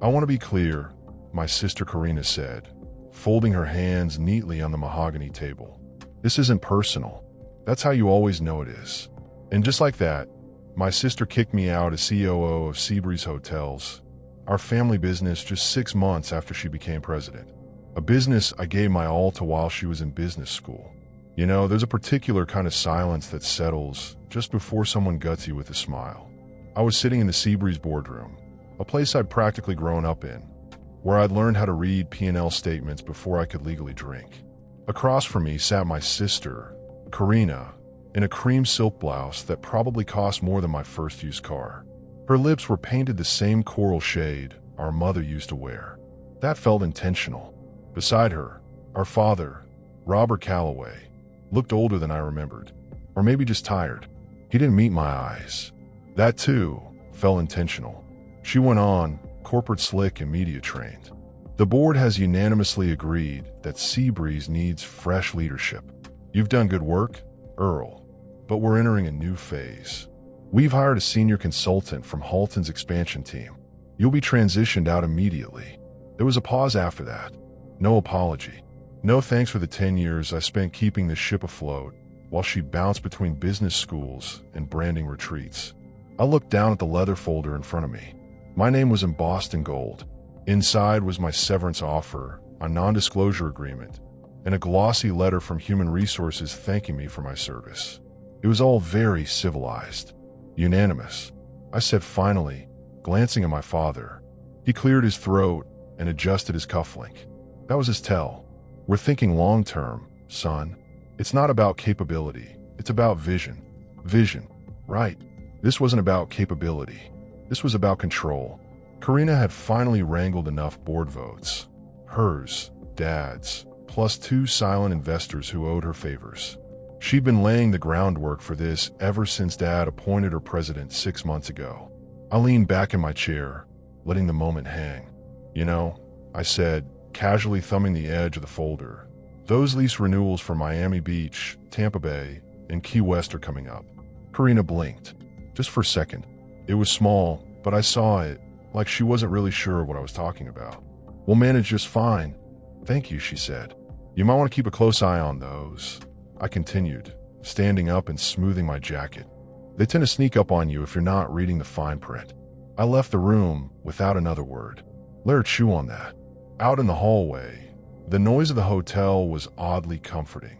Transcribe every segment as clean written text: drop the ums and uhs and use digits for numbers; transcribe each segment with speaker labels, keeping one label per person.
Speaker 1: I want to be clear, my sister Karina said, folding her hands neatly on the mahogany table. This isn't personal. That's how you always know it is. And just like that, my sister kicked me out as COO of Seabreeze Hotels, our family business, just 6 months after she became president. A business I gave my all to while she was in business school. You know, there's a particular kind of silence that settles just before someone guts you with a smile. I was sitting in the Seabreeze boardroom, a place I'd practically grown up in, where I'd learned how to read P&L statements before I could legally drink. Across from me sat my sister, Karina, in a cream silk blouse that probably cost more than my first used car. Her lips were painted the same coral shade our mother used to wear. That felt intentional. Beside her, our father, Earl Calloway, looked older than I remembered, or maybe just tired. He didn't meet my eyes. That too felt intentional. She went on, corporate slick and media trained. The board has unanimously agreed that Seabreeze needs fresh leadership. You've done good work, Earl, but we're entering a new phase. We've hired a senior consultant from Halton's expansion team. You'll be transitioned out immediately. There was a pause after that. No apology. No thanks for the 10 years I spent keeping the ship afloat while she bounced between business schools and branding retreats. I looked down at the leather folder in front of me. My name was embossed in gold. Inside was my severance offer, a non-disclosure agreement, and a glossy letter from Human Resources thanking me for my service. It was all very civilized. Unanimous, I said finally, glancing at my father. He cleared his throat and adjusted his cufflink. That was his tell. We're thinking long-term, son. It's not about capability. It's about vision. Vision, right? This wasn't about capability. This was about control. Karina had finally wrangled enough board votes. Hers, Dad's, plus 2 silent investors who owed her favors. She'd been laying the groundwork for this ever since Dad appointed her president 6 months ago. I leaned back in my chair, letting the moment hang. You know, I said, casually thumbing the edge of the folder, those lease renewals for Miami Beach, Tampa Bay, and Key West are coming up. Karina blinked, just for a second. It was small, but I saw it, like she wasn't really sure what I was talking about. We'll manage just fine. Thank you, she said. You might want to keep a close eye on those. I continued, standing up and smoothing my jacket. They tend to sneak up on you if you're not reading the fine print. I left the room without another word. Let her chew on that. Out in the hallway, the noise of the hotel was oddly comforting.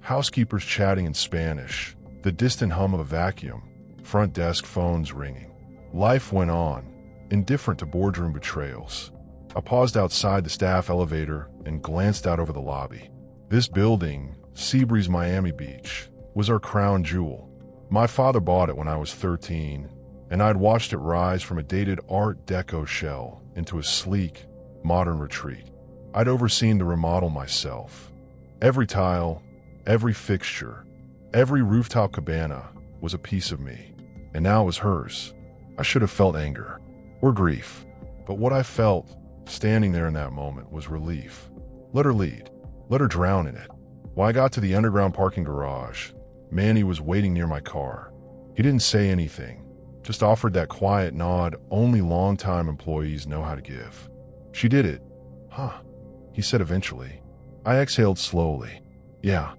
Speaker 1: Housekeepers chatting in Spanish, the distant hum of a vacuum, front desk phones ringing. Life went on, indifferent to boardroom betrayals. I paused outside the staff elevator and glanced out over the lobby. This building, Seabreeze Miami Beach, was our crown jewel. My father bought it when I was 13, and I'd watched it rise from a dated Art Deco shell into a sleek, modern retreat. I'd overseen the remodel myself. Every tile, every fixture, every rooftop cabana was a piece of me, and now it was hers. I should have felt anger, or grief, but what I felt, standing there in that moment, was relief. Let her lead. Let her drown in it. When I got to the underground parking garage, Manny was waiting near my car. He didn't say anything, just offered that quiet nod only longtime employees know how to give. She did it. Huh, he said eventually. I exhaled slowly. Yeah,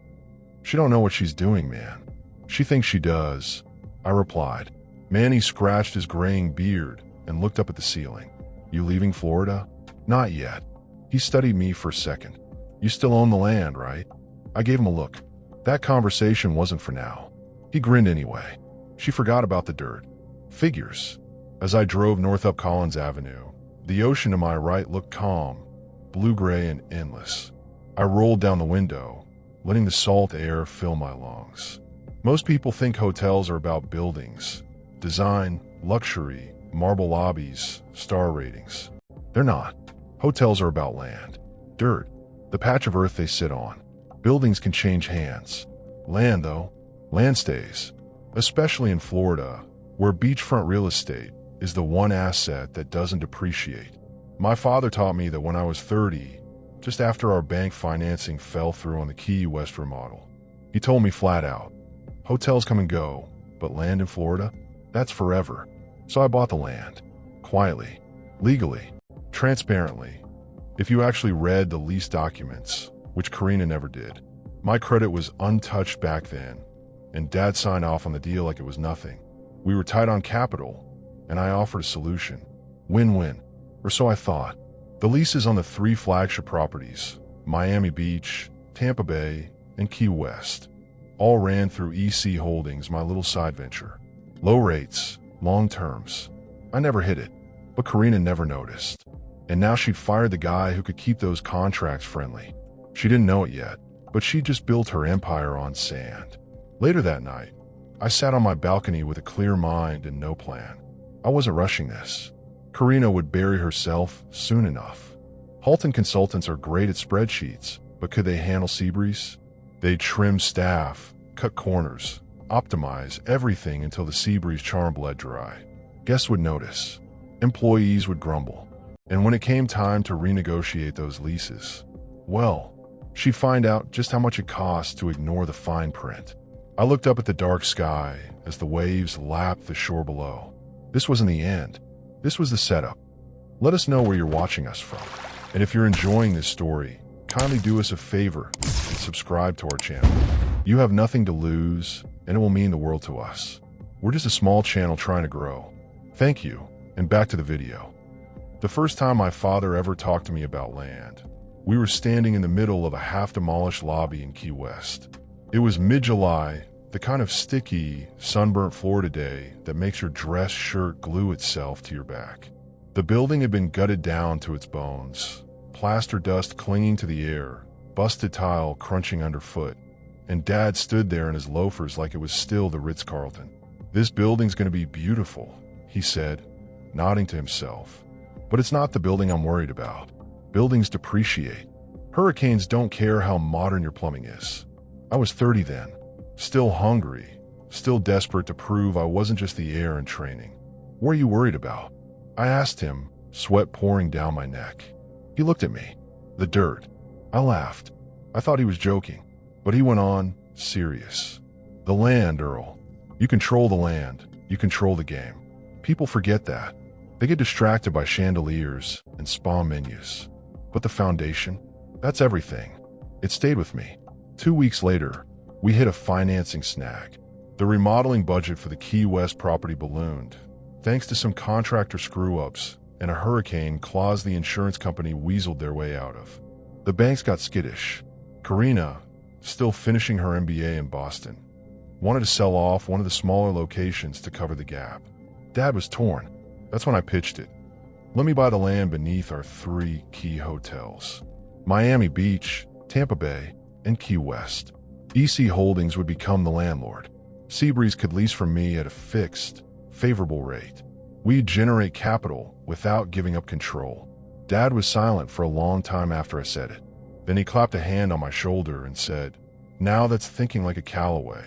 Speaker 1: she don't know what she's doing, man. She thinks she does, I replied. Manny scratched his graying beard and looked up at the ceiling. You leaving Florida? Not yet. He studied me for a second. You still own the land, right? I gave him a look. That conversation wasn't for now. He grinned anyway. She forgot about the dirt. Figures. As I drove north up Collins Avenue, the ocean to my right looked calm, blue-gray and endless. I rolled down the window, letting the salt air fill my lungs. Most people think hotels are about buildings, design, luxury, marble lobbies, star ratings. They're not. Hotels are about land, dirt, the patch of earth they sit on. Buildings can change hands. Land, though, land stays. Especially in Florida, where beachfront real estate is the one asset that doesn't depreciate. My father taught me that when I was 30, just after our bank financing fell through on the Key West remodel. He told me flat out, hotels come and go, but land in Florida, that's forever. So I bought the land. Quietly. Legally. Transparently, if you actually read the lease documents, which Karina never did, my credit was untouched back then, and Dad signed off on the deal like it was nothing. We were tight on capital, and I offered a solution. Win-win, or so I thought. The leases on the 3 flagship properties, Miami Beach, Tampa Bay, and Key West, all ran through EC Holdings, my little side venture. Low rates, long terms. I never hit it, but Karina never noticed. And now she'd fired the guy who could keep those contracts friendly. She didn't know it yet, but she just built her empire on sand. Later that night, I sat on my balcony with a clear mind and no plan. I wasn't rushing this. Karina would bury herself soon enough. Halton consultants are great at spreadsheets, but could they handle Seabreeze? They'd trim staff, cut corners, optimize everything until the Seabreeze charm bled dry. Guests would notice. Employees would grumble. And when it came time to renegotiate those leases, well, she'd find out just how much it cost to ignore the fine print. I looked up at the dark sky as the waves lapped the shore below. This wasn't the end. This was the setup. Let us know where you're watching us from. And if you're enjoying this story, kindly do us a favor and subscribe to our channel. You have nothing to lose, and it will mean the world to us. We're just a small channel trying to grow. Thank you, and back to the video. The first time my father ever talked to me about land, we were standing in the middle of a half-demolished lobby in Key West. It was mid-July, the kind of sticky, sunburnt Florida day that makes your dress shirt glue itself to your back. The building had been gutted down to its bones, plaster dust clinging to the air, busted tile crunching underfoot, and Dad stood there in his loafers like it was still the Ritz-Carlton. "This building's gonna be beautiful," he said, nodding to himself. "But it's not the building I'm worried about. Buildings depreciate. Hurricanes don't care how modern your plumbing is." I was 30 then, still hungry, still desperate to prove I wasn't just the heir in training. "What are you worried about?" I asked him, sweat pouring down my neck. He looked at me. "The dirt." I laughed. I thought he was joking, but he went on, serious. "The land, Earl. You control the land. You control the game. People forget that. They get distracted by chandeliers and spa menus. But the foundation? That's everything." It stayed with me. 2 weeks later, we hit a financing snag. The remodeling budget for the Key West property ballooned, thanks to some contractor screw-ups and a hurricane clause the insurance company weaseled their way out of. The banks got skittish. Karina, still finishing her MBA in Boston, wanted to sell off one of the smaller locations to cover the gap. Dad was torn. That's when I pitched it. "Let me buy the land beneath our 3 key hotels. Miami Beach, Tampa Bay, and Key West. EC Holdings would become the landlord. Seabreeze could lease from me at a fixed, favorable rate. We'd generate capital without giving up control." Dad was silent for a long time after I said it. Then he clapped a hand on my shoulder and said, "Now that's thinking like a Calloway."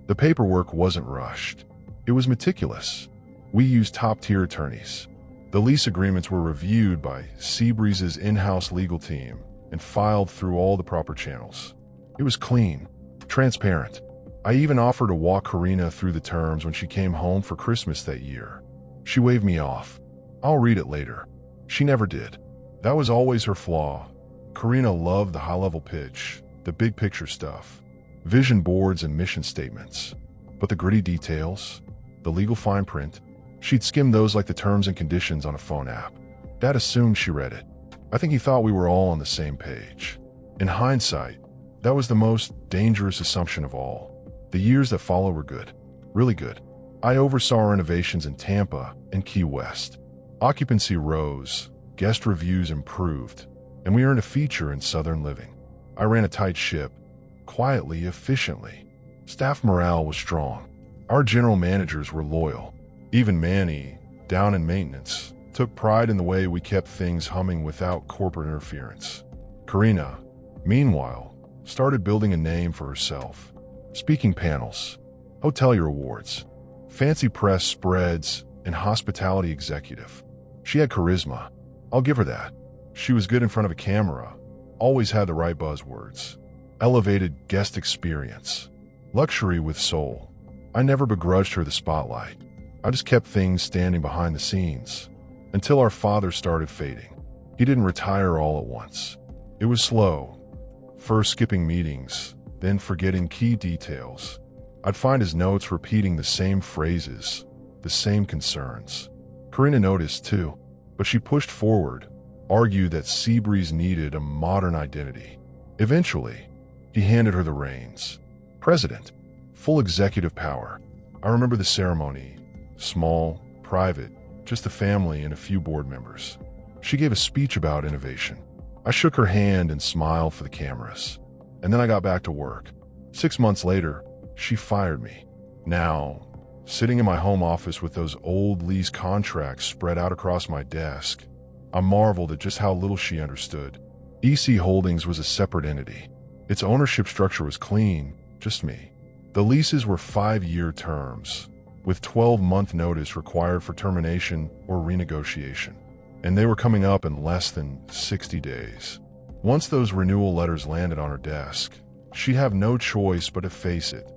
Speaker 1: The paperwork wasn't rushed. It was meticulous. We used top-tier attorneys. The lease agreements were reviewed by Seabreeze's in-house legal team and filed through all the proper channels. It was clean, transparent. I even offered to walk Karina through the terms when she came home for Christmas that year. She waved me off. "I'll read it later." She never did. That was always her flaw. Karina loved the high-level pitch, the big-picture stuff, vision boards and mission statements. But the gritty details, the legal fine print, she'd skim those like the terms and conditions on a phone app. Dad assumed she read it. I think he thought we were all on the same page. In hindsight, that was the most dangerous assumption of all. The years that followed were good, really good. I oversaw renovations in Tampa and Key West. Occupancy rose, guest reviews improved, and we earned a feature in Southern Living. I ran a tight ship, quietly, efficiently. Staff morale was strong. Our general managers were loyal. Even Manny, down in maintenance, took pride in the way we kept things humming without corporate interference. Karina, meanwhile, started building a name for herself. Speaking panels, hotelier awards, fancy press spreads, and hospitality executive. She had charisma. I'll give her that. She was good in front of a camera, always had the right buzzwords. Elevated guest experience. Luxury with soul. I never begrudged her the spotlight. I just kept things standing behind the scenes, until our father started fading. He didn't retire all at once. It was slow, first skipping meetings, then forgetting key details. I'd find his notes repeating the same phrases, the same concerns. Karina noticed too, but she pushed forward, argued that Seabreeze needed a modern identity. Eventually, he handed her the reins. President, full executive power. I remember the ceremony, small, private, just the family and a few board members. She gave a speech about innovation. I shook her hand and smiled for the cameras. And then I got back to work. 6 months later, she fired me. Now, sitting in my home office with those old lease contracts spread out across my desk, I marveled at just how little she understood. EC Holdings was a separate entity. Its ownership structure was clean, just me. The leases were 5-year terms, with 12-month notice required for termination or renegotiation. And they were coming up in less than 60 days. Once those renewal letters landed on her desk, she'd have no choice but to face it.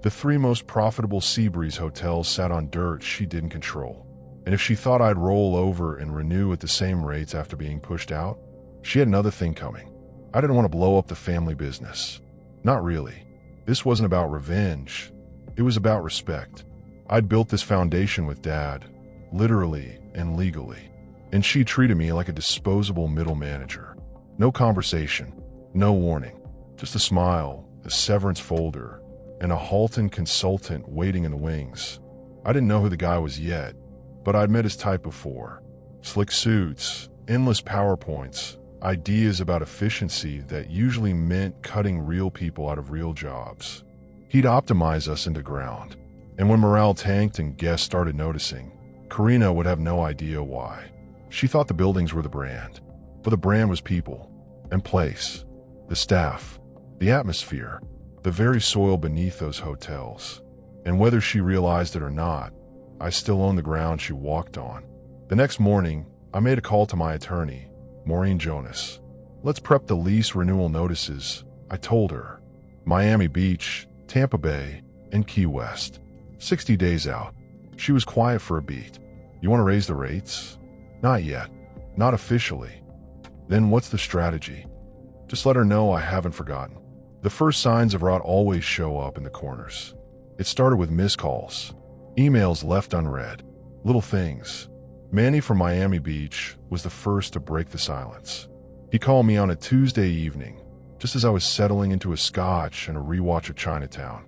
Speaker 1: The 3 most profitable Seabreeze hotels sat on dirt she didn't control. And if she thought I'd roll over and renew at the same rates after being pushed out, she had another thing coming. I didn't want to blow up the family business. Not really. This wasn't about revenge. It was about respect. I'd built this foundation with Dad, literally and legally. And she treated me like a disposable middle manager. No conversation, no warning, just a smile, a severance folder, and a Halton consultant waiting in the wings. I didn't know who the guy was yet, but I'd met his type before. Slick suits, endless PowerPoints, ideas about efficiency that usually meant cutting real people out of real jobs. He'd optimize us into ground. And when morale tanked and guests started noticing, Karina would have no idea why. She thought the buildings were the brand, but the brand was people and place, the staff, the atmosphere, the very soil beneath those hotels. And whether she realized it or not, I still owned the ground she walked on. The next morning, I made a call to my attorney, Maureen Jonas. Let's prep the lease renewal notices, I told her. Miami Beach, Tampa Bay, and Key West. 60 days out. She was quiet for a beat. You want to raise the rates? Not yet. Not officially. Then what's the strategy? Just let her know I haven't forgotten. The first signs of rot always show up in the corners. It started with missed calls, emails left unread, little things. Manny from Miami Beach was the first to break the silence. He called me on a Tuesday evening, just as I was settling into a scotch and a rewatch of Chinatown.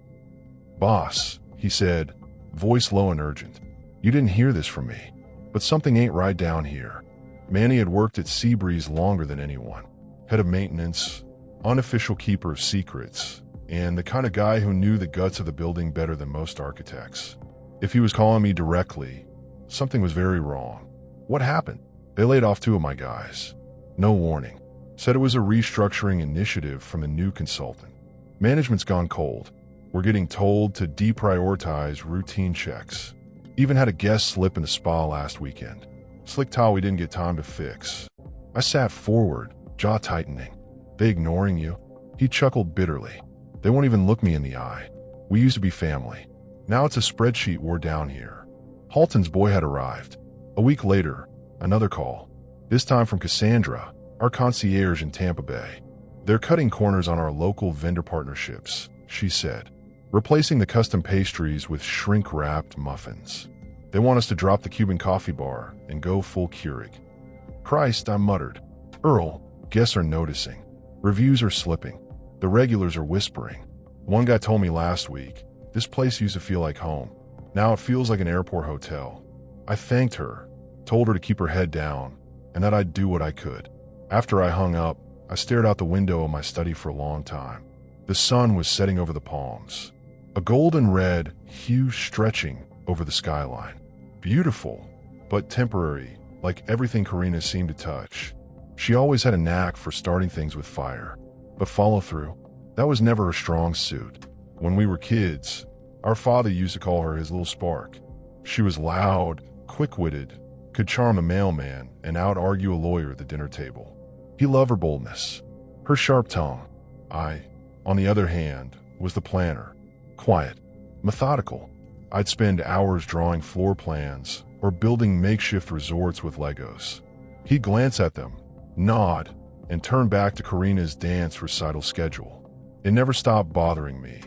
Speaker 1: Boss, he said, voice low and urgent. You didn't hear this from me, but something ain't right down here. Manny had worked at Seabreeze longer than anyone. Head of maintenance, unofficial keeper of secrets, and the kind of guy who knew the guts of the building better than most architects. If he was calling me directly, something was very wrong. What happened? They laid off 2 of my guys. No warning. Said it was a restructuring initiative from a new consultant. Management's gone cold. We're getting told to deprioritize routine checks. Even had a guest slip in the spa last weekend. Slick towel we didn't get time to fix. I sat forward, jaw tightening. They ignoring you? He chuckled bitterly. They won't even look me in the eye. We used to be family. Now it's a spreadsheet war down here. Halton's boy had arrived. A week later, another call. This time from Cassandra, our concierge in Tampa Bay. They're cutting corners on our local vendor partnerships, she said, replacing the custom pastries with shrink-wrapped muffins. They want us to drop the Cuban coffee bar and go full Keurig. Christ, I muttered. Earl, guests are noticing. Reviews are slipping. The regulars are whispering. One guy told me last week, this place used to feel like home. Now it feels like an airport hotel. I thanked her, told her to keep her head down, and that I'd do what I could. After I hung up, I stared out the window of my study for a long time. The sun was setting over the palms, a golden red hue stretching over the skyline. Beautiful, but temporary, like everything Karina seemed to touch. She always had a knack for starting things with fire, but follow through, that was never her strong suit. When we were kids, our father used to call her his little spark. She was loud, quick-witted, could charm a mailman and out-argue a lawyer at the dinner table. He loved her boldness, her sharp tongue. I, on the other hand, was the planner, quiet, methodical. I'd spend hours drawing floor plans or building makeshift resorts with Legos. He'd glance at them, nod, and turn back to Karina's dance recital schedule. It never stopped bothering me,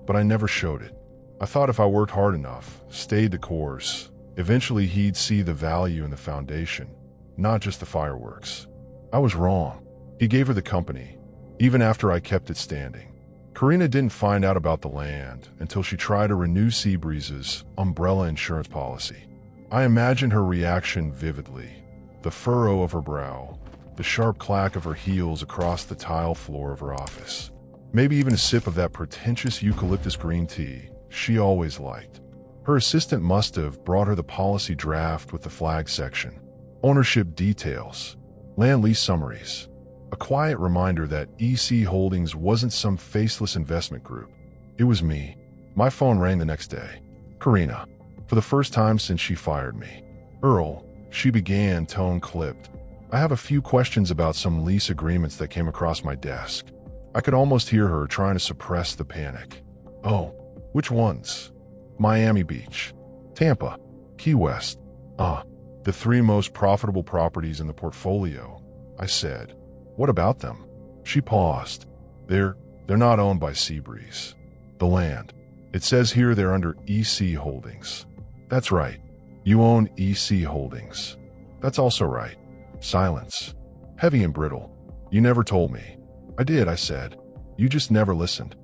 Speaker 1: but I never showed it. I thought if I worked hard enough, stayed the course, eventually he'd see the value in the foundation, not just the fireworks. I was wrong. He gave her the company, even after I kept it standing. Karina didn't find out about the land until she tried to renew Seabreeze's umbrella insurance policy. I imagined her reaction vividly. The furrow of her brow, the sharp clack of her heels across the tile floor of her office. Maybe even a sip of that pretentious eucalyptus green tea she always liked. Her assistant must have brought her the policy draft with the flag section, ownership details, land lease summaries. A quiet reminder that EC Holdings wasn't some faceless investment group. It was me. My phone rang the next day. Karina. For the first time since she fired me. Earl, she began, tone clipped. I have a few questions about some lease agreements that came across my desk. I could almost hear her trying to suppress the panic. Oh, which ones? Miami Beach, Tampa, Key West. The 3 most profitable properties in the portfolio, I said. What about them? She paused. They're not owned by Seabreeze. The land. It says here they're under EC Holdings. That's right. You own EC Holdings. That's also right. Silence. Heavy and brittle. You never told me. I did, I said. You just never listened.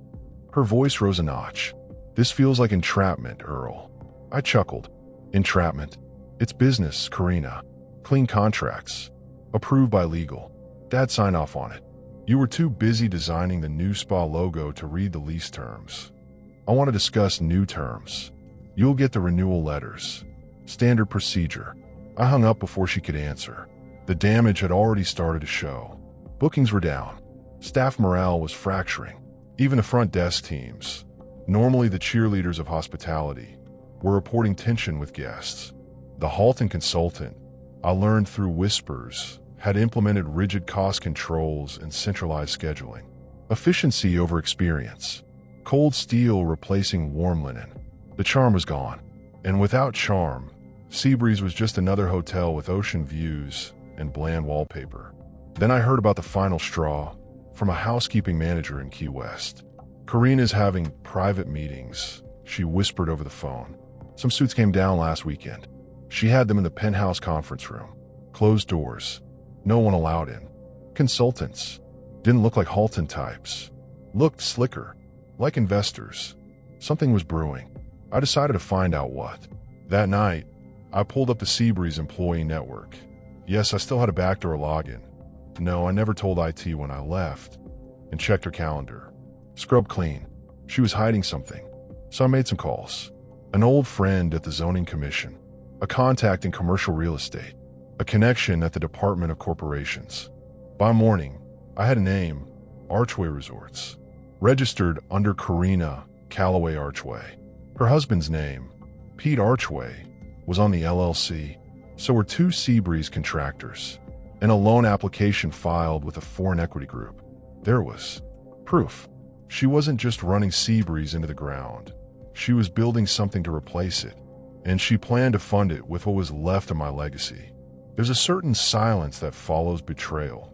Speaker 1: Her voice rose a notch. This feels like entrapment, Earl. I chuckled. Entrapment? It's business, Karina. Clean contracts. Approved by legal. Dad signed off on it. You were too busy designing the new spa logo to read the lease terms. I want to discuss new terms. You'll get the renewal letters. Standard procedure. I hung up before she could answer. The damage had already started to show. Bookings were down. Staff morale was fracturing. Even the front desk teams, normally the cheerleaders of hospitality, were reporting tension with guests. The Halton consultant, I learned through whispers, had implemented rigid cost controls and centralized scheduling. Efficiency over experience. Cold steel replacing warm linen. The charm was gone. And without charm, Seabreeze was just another hotel with ocean views and bland wallpaper. Then I heard about the final straw from a housekeeping manager in Key West. Karina's having private meetings, she whispered over the phone. Some suits came down last weekend. She had them in the penthouse conference room. Closed doors. No one allowed in. Consultants. Didn't look like Halton types. Looked slicker. Like investors. Something was brewing. I decided to find out what. That night, I pulled up the Seabreeze employee network. Yes, I still had a backdoor login. No, I never told IT when I left. And checked her calendar. Scrubbed clean. She was hiding something. So I made some calls. An old friend at the zoning commission. A contact in commercial real estate. A connection at the Department of Corporations. By morning, I had a name, Archway Resorts. Registered under Karina Calloway Archway. Her husband's name, Pete Archway, was on the LLC. So were 2 Seabreeze contractors. And a loan application filed with a foreign equity group. There was proof. She wasn't just running Seabreeze into the ground. She was building something to replace it. And she planned to fund it with what was left of my legacy. There's a certain silence that follows betrayal.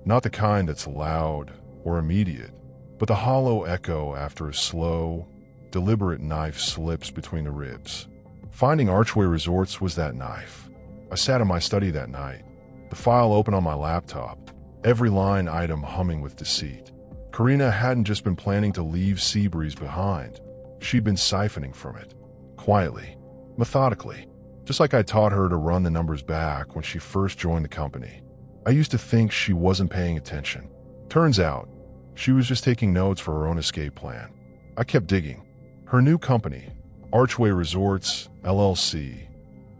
Speaker 1: Not the kind that's loud or immediate, but the hollow echo after a slow, deliberate knife slips between the ribs. Finding Archway Resorts was that knife. I sat in my study that night, the file open on my laptop, every line item humming with deceit. Karina hadn't just been planning to leave Seabreeze behind. She'd been siphoning from it. Quietly, methodically. Just like I taught her to run the numbers back when she first joined the company. I used to think she wasn't paying attention. Turns out, she was just taking notes for her own escape plan. I kept digging. Her new company, Archway Resorts, LLC,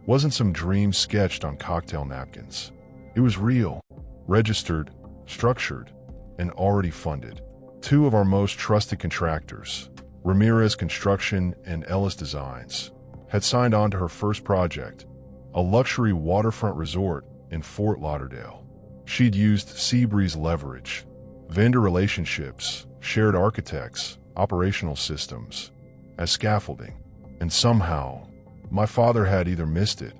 Speaker 1: wasn't some dream sketched on cocktail napkins. It was real, registered, structured, and already funded. 2 of our most trusted contractors, Ramirez Construction and Ellis Designs, had signed on to her first project, a luxury waterfront resort in Fort Lauderdale. She'd used Seabreeze leverage, vendor relationships, shared architects, operational systems, as scaffolding. And somehow, my father had either missed it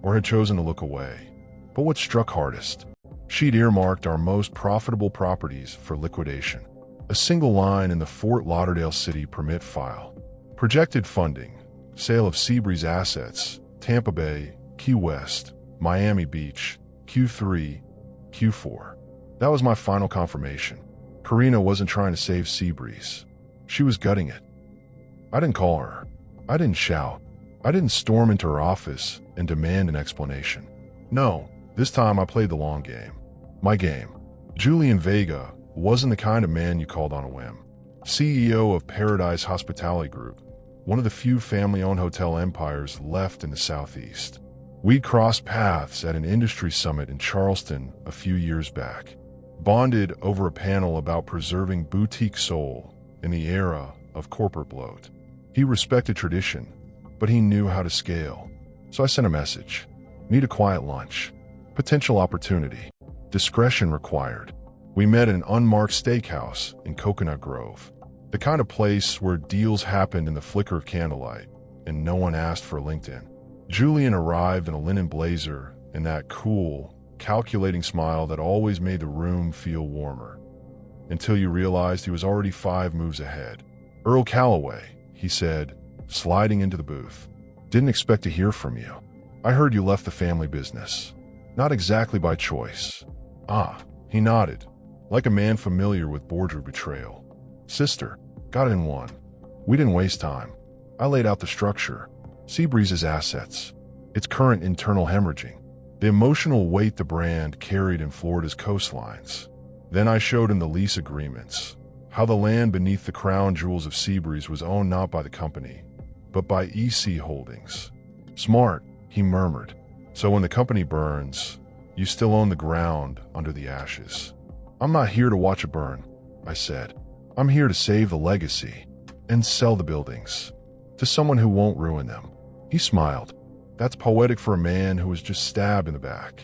Speaker 1: or had chosen to look away. But what struck hardest? She'd earmarked our most profitable properties for liquidation. A single line in the Fort Lauderdale City permit file. Projected funding, sale of Seabreeze assets, Tampa Bay, Key West, Miami Beach, Q3, Q4. That was my final confirmation. Karina wasn't trying to save Seabreeze. She was gutting it. I didn't call her. I didn't shout. I didn't storm into her office and demand an explanation. No, this time I played the long game. My game. Julian Vega wasn't the kind of man you called on a whim. CEO of Paradise Hospitality Group, one of the few family-owned hotel empires left in the Southeast. We'd crossed paths at an industry summit in Charleston a few years back, bonded over a panel about preserving boutique soul in the era of corporate bloat. He respected tradition, but he knew how to scale. So I sent a message. Need a quiet lunch. Potential opportunity. Discretion required. We met at an unmarked steakhouse in Coconut Grove. The kind of place where deals happened in the flicker of candlelight, and no one asked for LinkedIn. Julian arrived in a linen blazer and that cool, calculating smile that always made the room feel warmer. Until you realized he was already 5 moves ahead. Earl Calloway, he said, sliding into the booth. Didn't expect to hear from you. I heard you left the family business. Not exactly by choice. Ah, he nodded, like a man familiar with boardroom betrayal. Sister, got it in one. We didn't waste time. I laid out the structure. Seabreeze's assets. Its current internal hemorrhaging. The emotional weight the brand carried in Florida's coastlines. Then I showed him the lease agreements. How the land beneath the crown jewels of Seabreeze was owned not by the company, but by EC Holdings. Smart, he murmured. So when the company burns, you still own the ground under the ashes. I'm not here to watch it burn, I said. I'm here to save the legacy and sell the buildings to someone who won't ruin them. He smiled. That's poetic for a man who was just stabbed in the back.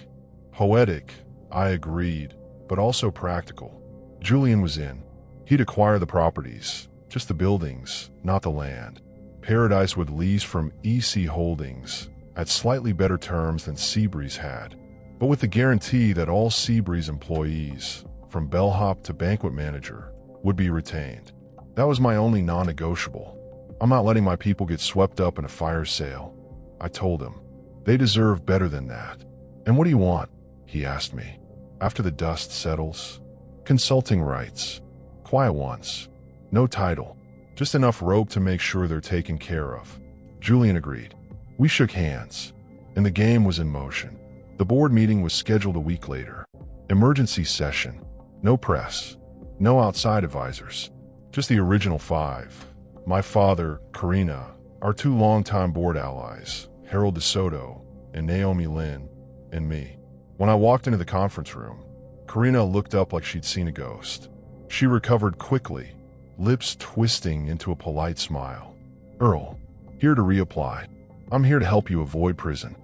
Speaker 1: Poetic, I agreed, but also practical. Julian was in. He'd acquire the properties, just the buildings, not the land. Paradise would lease from EC Holdings at slightly better terms than Seabreeze had, but with the guarantee that all Seabreeze employees, from bellhop to banquet manager, would be retained. That was my only non-negotiable. I'm not letting my people get swept up in a fire sale, I told him. They deserve better than that. And what do you want? He asked me. After the dust settles? Consulting rights. Quiet ones. No title. Just enough rope to make sure they're taken care of. Julian agreed. We shook hands, and the game was in motion. The board meeting was scheduled a week later. Emergency session. No press. No outside advisors. Just the original 5. My father, Karina, our 2 longtime board allies, Harold DeSoto and Naomi Lynn, and me. When I walked into the conference room, Karina looked up like she'd seen a ghost. She recovered quickly, lips twisting into a polite smile. Earl, here to reapply. I'm here to help you avoid prison.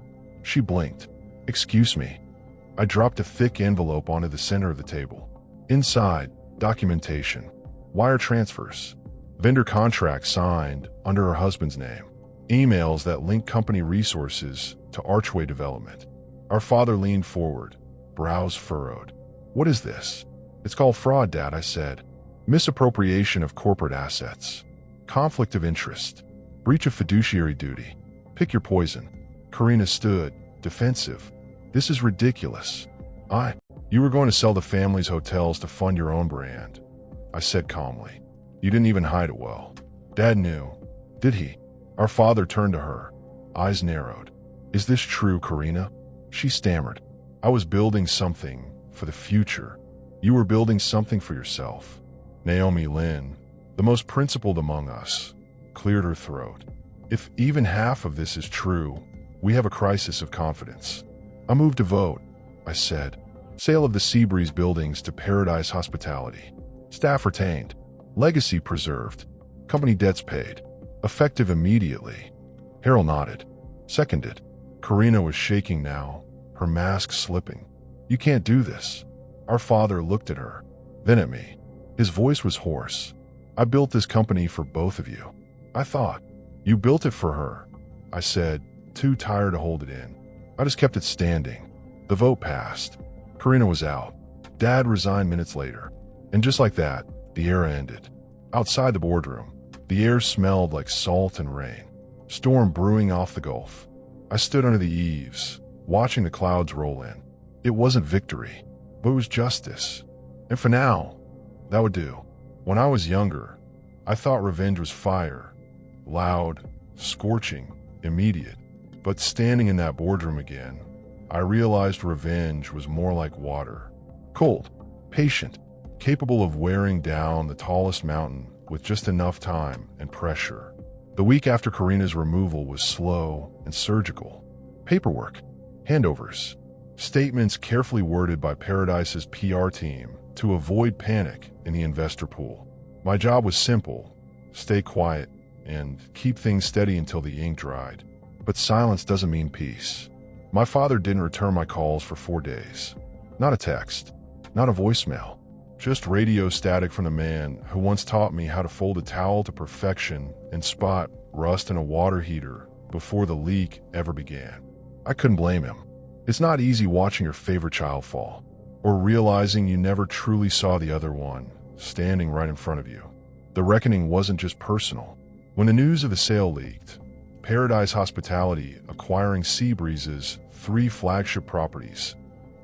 Speaker 1: She blinked. Excuse me. I dropped a thick envelope onto the center of the table. Inside, documentation, wire transfers, vendor contracts signed under her husband's name, emails that link company resources to Archway Development. Our father leaned forward, brows furrowed. What is this? It's called fraud, Dad, I said. Misappropriation of corporate assets. Conflict of interest. Breach of fiduciary duty. Pick your poison. Karina stood, defensive. This is ridiculous. You were going to sell the family's hotels to fund your own brand, I said calmly. You didn't even hide it well. Dad knew. Did he? Our father turned to her, eyes narrowed. Is this true, Karina? She stammered. I was building something for the future. You were building something for yourself. Naomi Lynn, the most principled among us, cleared her throat. If even half of this is true, we have a crisis of confidence. I move to vote, I said. Sale of the Seabreeze buildings to Paradise Hospitality. Staff retained. Legacy preserved. Company debts paid. Effective immediately. Harold nodded. Seconded. Karina was shaking now, her mask slipping. You can't do this. Our father looked at her, then at me. His voice was hoarse. I built this company for both of you. I thought. You built it for her, I said, too tired to hold it in. I just kept it standing. The vote passed. Karina was out. Dad resigned minutes later. And just like that, the era ended. Outside the boardroom, the air smelled like salt and rain. Storm brewing off the Gulf. I stood under the eaves, watching the clouds roll in. It wasn't victory, but it was justice. And for now, that would do. When I was younger, I thought revenge was fire. Loud, scorching, immediate. But standing in that boardroom again, I realized revenge was more like water. Cold, patient, capable of wearing down the tallest mountain with just enough time and pressure. The week after Karina's removal was slow and surgical. Paperwork, handovers, statements carefully worded by Paradise's PR team to avoid panic in the investor pool. My job was simple: stay quiet and keep things steady until the ink dried. But silence doesn't mean peace. My father didn't return my calls for 4 days. Not a text, not a voicemail, just radio static from the man who once taught me how to fold a towel to perfection and spot rust in a water heater before the leak ever began. I couldn't blame him. It's not easy watching your favorite child fall, or realizing you never truly saw the other one standing right in front of you. The reckoning wasn't just personal. When the news of the sale leaked, Paradise Hospitality acquiring Seabreeze's 3 flagship properties,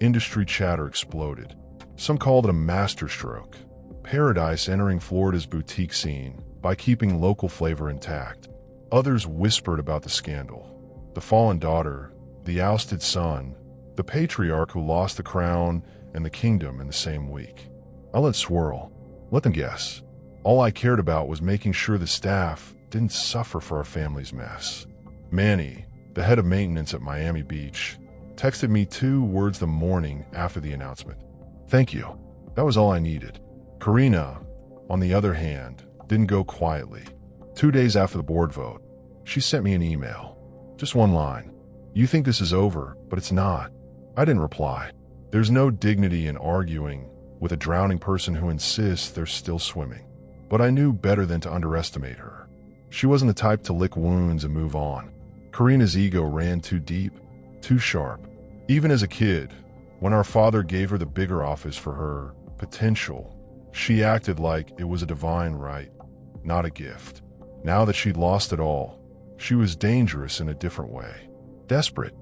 Speaker 1: industry chatter exploded. Some called it a masterstroke. Paradise entering Florida's boutique scene by keeping local flavor intact. Others whispered about the scandal. The fallen daughter, the ousted son, the patriarch who lost the crown and the kingdom in the same week. I let swirl. Let them guess. All I cared about was making sure the staff didn't suffer for our family's mess. Manny, the head of maintenance at Miami Beach, texted me 2 words the morning after the announcement. Thank you. That was all I needed. Karina, on the other hand, didn't go quietly. 2 days after the board vote, she sent me an email. Just one line. You think this is over, but it's not. I didn't reply. There's no dignity in arguing with a drowning person who insists they're still swimming. But I knew better than to underestimate her. She wasn't the type to lick wounds and move on. Karina's ego ran too deep, too sharp. Even as a kid, when our father gave her the bigger office for her potential, she acted like it was a divine right, not a gift. Now that she'd lost it all, she was dangerous in a different way. Desperate.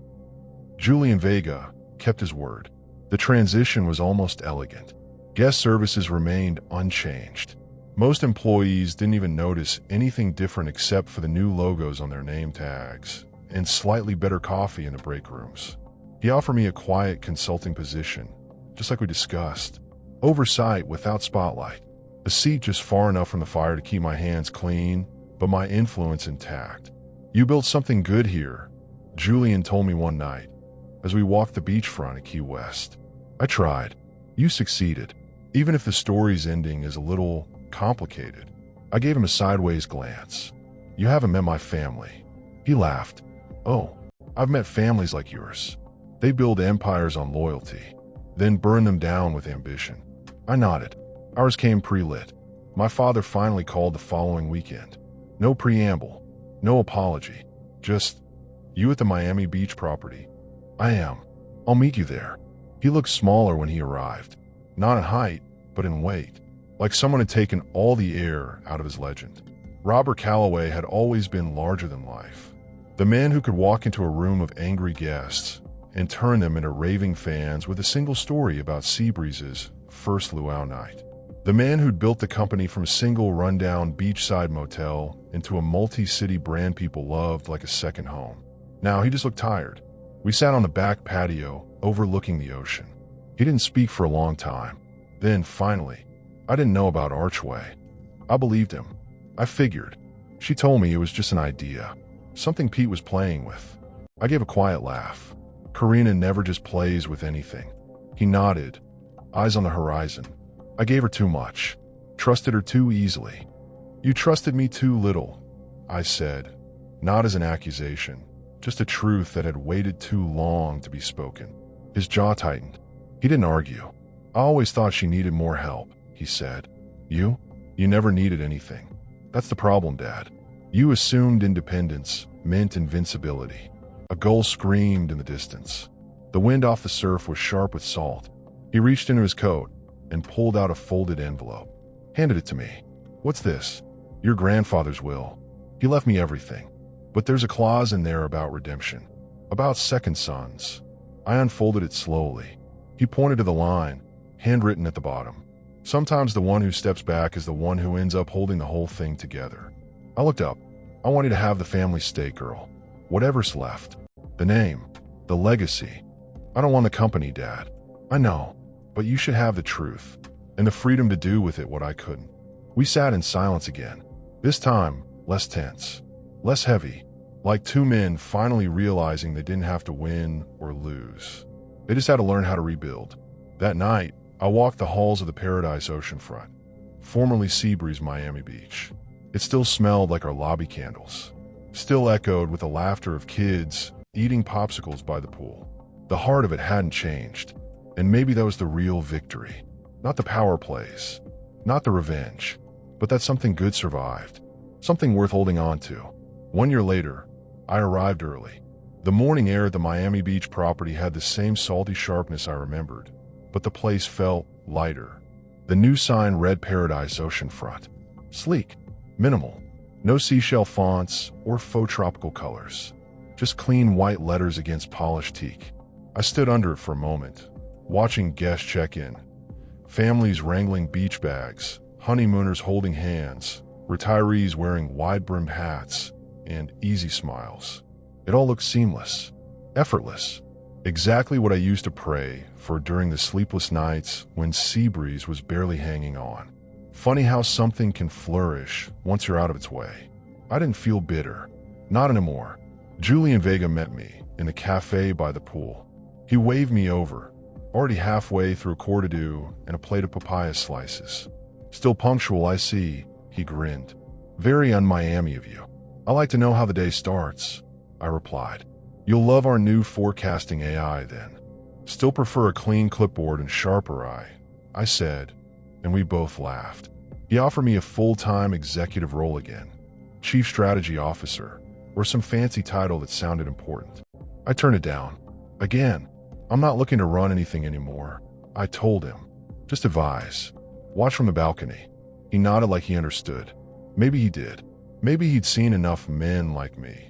Speaker 1: Julian Vega kept his word. The transition was almost elegant. Guest services remained unchanged. Most employees didn't even notice anything different except for the new logos on their name tags and slightly better coffee in the break rooms. He offered me a quiet consulting position, just like we discussed. Oversight without spotlight. A seat just far enough from the fire to keep my hands clean, but my influence intact. You built something good here, Julian told me one night, as we walked the beachfront at Key West. I tried. You succeeded, even if the story's ending is a little complicated. I gave him a sideways glance. You haven't met my family. He laughed. Oh, I've met families like yours. They build empires on loyalty, then burn them down with ambition. I nodded. Ours came pre-lit. My father finally called the following weekend. No preamble, no apology, just, you at the Miami Beach property. I am. I'll meet you there. He looked smaller when he arrived, not in height, but in weight, like someone had taken all the air out of his legend. Earl Calloway had always been larger than life. The man who could walk into a room of angry guests and turn them into raving fans with a single story about Seabreeze's first luau night. The man who'd built the company from a single rundown beachside motel into a multi-city brand people loved like a second home. Now he just looked tired. We sat on the back patio overlooking the ocean. He didn't speak for a long time. Then, finally, I didn't know about Archway. I believed him. I figured. She told me it was just an idea, something Pete was playing with. I gave a quiet laugh. Karina never just plays with anything. He nodded, eyes on the horizon. I gave her too much, trusted her too easily. You trusted me too little, I said, not as an accusation, just a truth that had waited too long to be spoken. His jaw tightened. He didn't argue. I always thought she needed more help, he said. You never needed anything. That's the problem, Dad. You assumed independence meant invincibility. A gull screamed in the distance. The wind off the surf was sharp with salt. He reached into his coat and pulled out a folded envelope. Handed it to me. What's this? Your grandfather's will. He left me everything. But there's a clause in there about redemption. About second sons. I unfolded it slowly. He pointed to the line, handwritten at the bottom. Sometimes the one who steps back is the one who ends up holding the whole thing together. I looked up. I want you to have the family stake, Earl. Whatever's left. The name. The legacy. I don't want the company, Dad. I know. But you should have the truth. And the freedom to do with it what I couldn't. We sat in silence again. This time, less tense. Less heavy. Like two men finally realizing they didn't have to win or lose. They just had to learn how to rebuild. That night, I walked the halls of the Paradise oceanfront, formerly Seabreeze Miami Beach. It still smelled like our lobby candles. Still echoed with the laughter of kids eating popsicles by the pool. The heart of it hadn't changed. And maybe that was the real victory. Not the power plays. Not the revenge. But that something good survived. Something worth holding on to. 1 year later, I arrived early. The morning air at the Miami Beach property had the same salty sharpness I remembered, but the place felt lighter. The new sign read Paradise Oceanfront. Sleek, minimal, no seashell fonts or faux tropical colors. Just clean white letters against polished teak. I stood under it for a moment, watching guests check in. Families wrangling beach bags, honeymooners holding hands, retirees wearing wide-brimmed hats, and easy smiles. It all looked seamless, effortless. Exactly what I used to pray for during the sleepless nights when Seabreeze was barely hanging on. Funny how something can flourish once you're out of its way. I didn't feel bitter. Not anymore. Julian Vega met me in the cafe by the pool. He waved me over, already halfway through a cordido and a plate of papaya slices. Still punctual, I see, he grinned. Very un-Miami of you. I like to know how the day starts, I replied. You'll love our new forecasting AI then. Still prefer a clean clipboard and sharper eye, I said, and we both laughed. He offered me a full-time executive role again, chief strategy officer, or some fancy title that sounded important. I turned it down. Again, I'm not looking to run anything anymore, I told him. Just advise. Watch from the balcony. He nodded like he understood. Maybe he did. Maybe he'd seen enough men like me.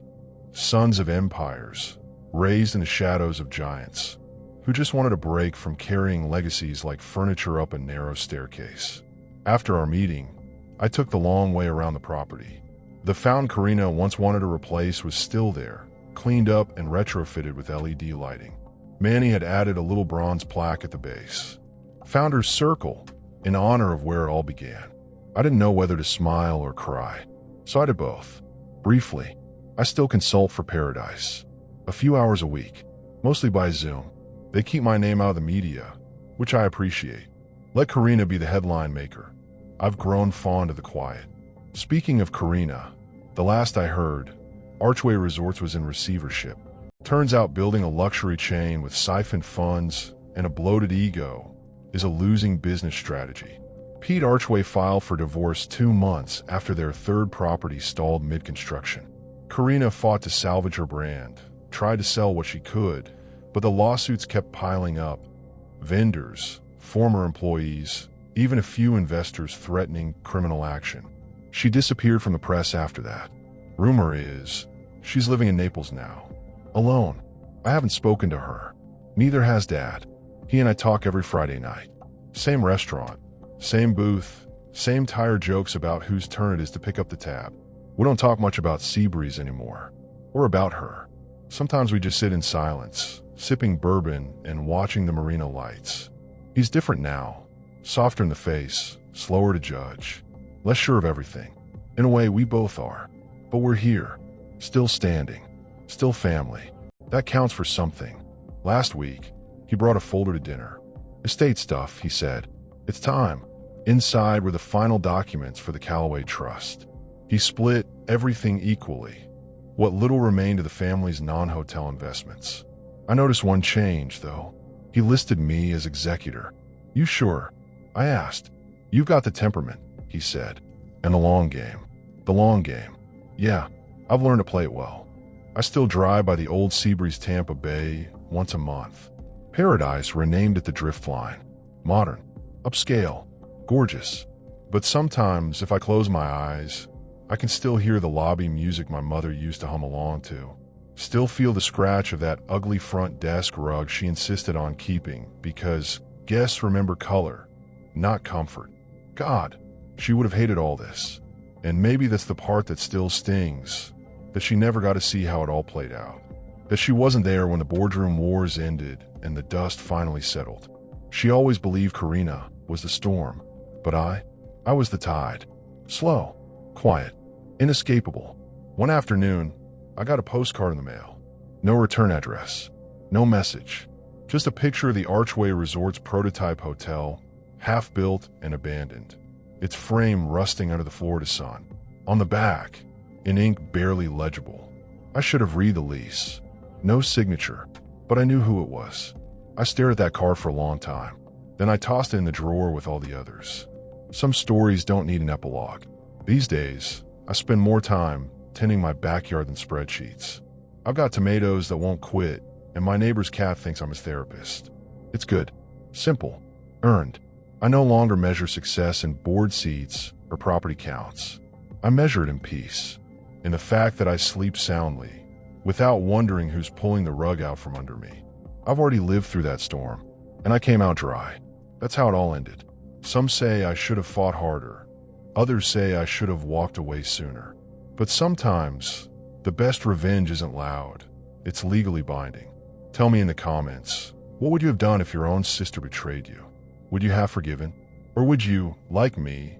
Speaker 1: Sons of empires, raised in the shadows of giants, who just wanted a break from carrying legacies like furniture up a narrow staircase. After our meeting, I took the long way around the property. The fountain Karina once wanted to replace was still there, cleaned up and retrofitted with LED lighting. Manny had added a little bronze plaque at the base. Founder's Circle, in honor of where it all began. I didn't know whether to smile or cry, so I did both. Briefly, I still consult for Paradise. A few hours a week, mostly by Zoom. They keep my name out of the media, which I appreciate. Let Karina be the headline maker. I've grown fond of the quiet. Speaking of Karina, the last I heard, Archway Resorts was in receivership. Turns out building a luxury chain with siphoned funds and a bloated ego is a losing business strategy. Pete Archway filed for divorce 2 months after their third property stalled mid-construction. Karina fought to salvage her brand, tried to sell what she could, but the lawsuits kept piling up. Vendors, former employees, even a few investors threatening criminal action. She disappeared from the press after that. Rumor is, she's living in Naples now. Alone. I haven't spoken to her. Neither has Dad. He and I talk every Friday night. Same restaurant, same booth, same tired jokes about whose turn it is to pick up the tab. We don't talk much about Seabreeze anymore, or about her. Sometimes we just sit in silence, sipping bourbon and watching the marina lights. He's different now, softer in the face, slower to judge, less sure of everything. In a way, we both are. But we're here, still standing, still family. That counts for something. Last week, he brought a folder to dinner. Estate stuff, he said. It's time. Inside were the final documents for the Calloway Trust. He split everything equally, what little remained of the family's non-hotel investments. I noticed one change, though. He listed me as executor. You sure? I asked. You've got the temperament, he said. And the long game. The long game. Yeah, I've learned to play it well. I still drive by the old Seabreeze Tampa Bay once a month. Paradise renamed it the Drift Line. Modern, upscale, gorgeous. But sometimes, if I close my eyes, I can still hear the lobby music my mother used to hum along to. Still feel the scratch of that ugly front desk rug she insisted on keeping because guests remember color, not comfort. God, she would have hated all this. And maybe that's the part that still stings, that she never got to see how it all played out. That she wasn't there when the boardroom wars ended and the dust finally settled. She always believed Karina was the storm, but I was the tide. Slow, quiet, inescapable. One afternoon, I got a postcard in the mail. No return address, no message, just a picture of the Archway Resort's prototype hotel, half-built and abandoned. Its frame rusting under the Florida sun. On the back, in ink barely legible. I should have read the lease. No signature, but I knew who it was. I stared at that card for a long time. Then I tossed it in the drawer with all the others. Some stories don't need an epilogue. These days, I spend more time tending my backyard than spreadsheets. I've got tomatoes that won't quit, and my neighbor's cat thinks I'm his therapist. It's good, simple, earned. I no longer measure success in board seats or property counts. I measure it in peace, in the fact that I sleep soundly, without wondering who's pulling the rug out from under me. I've already lived through that storm, and I came out dry. That's how it all ended. Some say I should have fought harder. Others say I should have walked away sooner. But sometimes, the best revenge isn't loud. It's legally binding. Tell me in the comments, what would you have done if your own sister betrayed you? Would you have forgiven? Or would you, like me,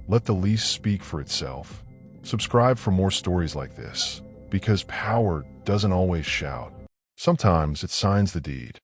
Speaker 1: let the lease speak for itself? Subscribe for more stories like this, because power doesn't always shout. Sometimes it signs the deed.